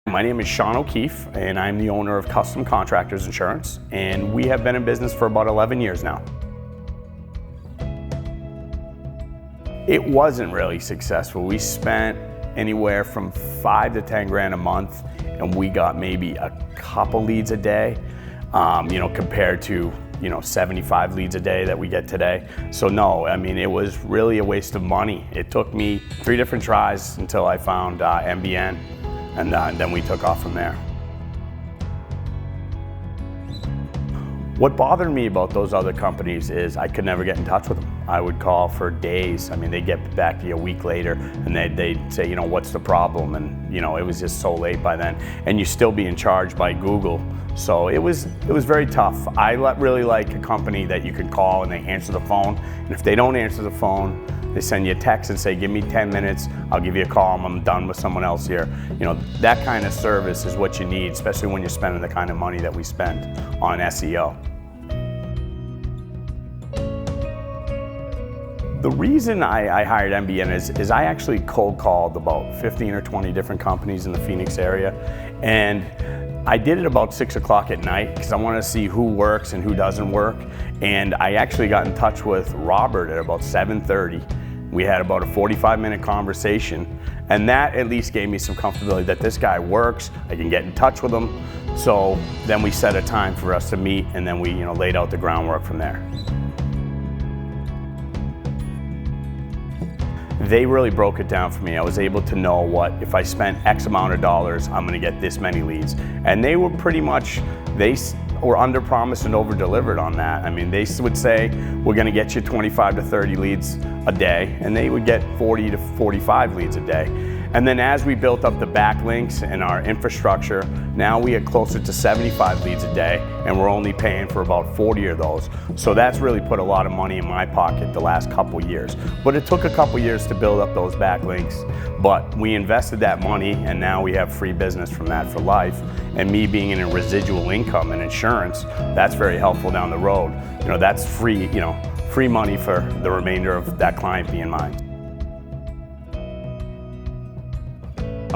My name is Sean O'Keefe, and I'm the owner of Custom Contractors Insurance, and we have been in business for about 11 years now. It wasn't really successful. We spent anywhere from 5 to 10 grand a month, and we got maybe a couple leads a day, compared to 75 leads a day that we get today. So no, I mean, it was really a waste of money. It took me 3 different tries until I found MBN, and then we took off from there. What bothered me about those other companies is I could never get in touch with them. I would call for days. I mean, they'd get back to you a week later and they'd say, what's the problem? And it was just so late by then. And you're still being charged by Google. So it was very tough. I really like a company that you can call and they answer the phone. And if they don't answer the phone, they send you a text and say, give me 10 minutes, I'll give you a call, I'm done with someone else here. That kind of service is what you need, especially when you're spending the kind of money that we spend on SEO. The reason I hired MBN is I actually cold called about 15 or 20 different companies in the Phoenix area, and I did it about 6 o'clock at night because I wanted to see who works and who doesn't work. And I actually got in touch with Robert at about 7:30. We had about a 45-minute conversation, and that at least gave me some comfortability that this guy works, I can get in touch with him. So then we set a time for us to meet, and then we laid out the groundwork from there. They really broke it down for me. I was able to know what, if I spent X amount of dollars, I'm gonna get this many leads. And they were pretty much, they were under promised and over delivered on that. I mean, they would say, we're gonna get you 25 to 30 leads a day, and they would get 40 to 45 leads a day. And then as we built up the backlinks and our infrastructure, now we are closer to 75 leads a day, and we're only paying for about 40 of those. So that's really put a lot of money in my pocket the last couple years. But it took a couple years to build up those backlinks, but we invested that money, and now we have free business from that for life. And me being in a residual income and insurance, that's very helpful down the road. That's free, free money for the remainder of that client being mine.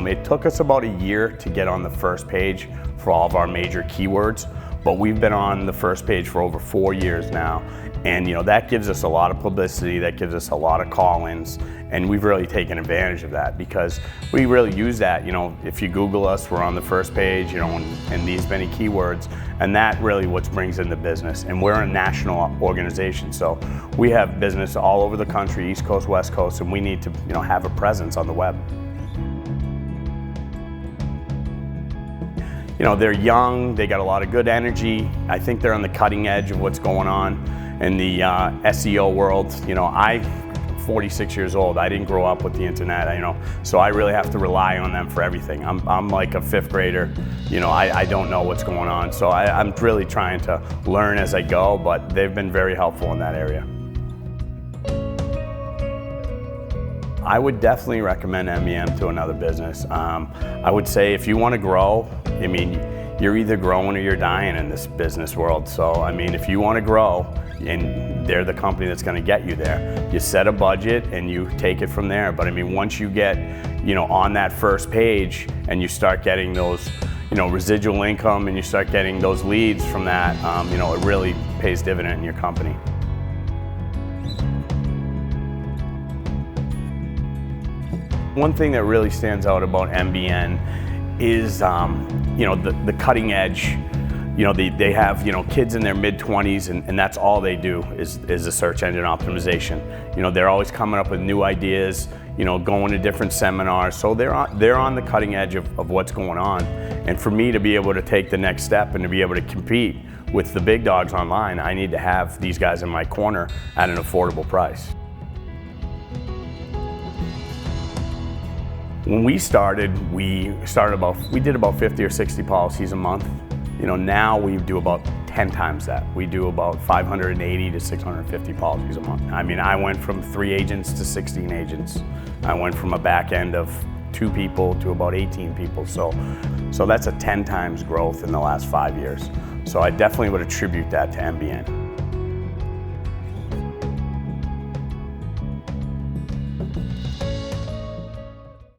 It took us about a year to get on the first page for all of our major keywords, but we've been on the first page for over 4 years now. And that gives us a lot of publicity, that gives us a lot of call-ins, and we've really taken advantage of that because we really use that. If you Google us, we're on the first page, and these many keywords, and that really what brings in the business. And we're a national organization, so we have business all over the country, East Coast, West Coast, and we need to have a presence on the web. They're young, they got a lot of good energy. I think they're on the cutting edge of what's going on in the SEO world. I'm 46 years old. I didn't grow up with the internet, so I really have to rely on them for everything. I'm like a 5th grader. I don't know what's going on, so I'm really trying to learn as I go, but they've been very helpful in that area. I would definitely recommend MBN to another business. I would say if you want to grow, you're either growing or you're dying in this business world. So, if you want to grow, and they're the company that's going to get you there, you set a budget and you take it from there. But once you get, on that first page and you start getting those, residual income and you start getting those leads from that, it really pays dividend in your company. One thing that really stands out about MBN is, the cutting edge. They have, kids in their mid-20s, and that's all they do is a search engine optimization. They're always coming up with new ideas, going to different seminars. So they're on the cutting edge of what's going on. And for me to be able to take the next step and to be able to compete with the big dogs online, I need to have these guys in my corner at an affordable price. When we started, we did about 50 or 60 policies a month. Now we do about 10 times that. We do about 580 to 650 policies a month. I went from 3 agents to 16 agents. I went from a back end of 2 people to about 18 people. So that's a 10 times growth in the last 5 years. So I definitely would attribute that to MBN.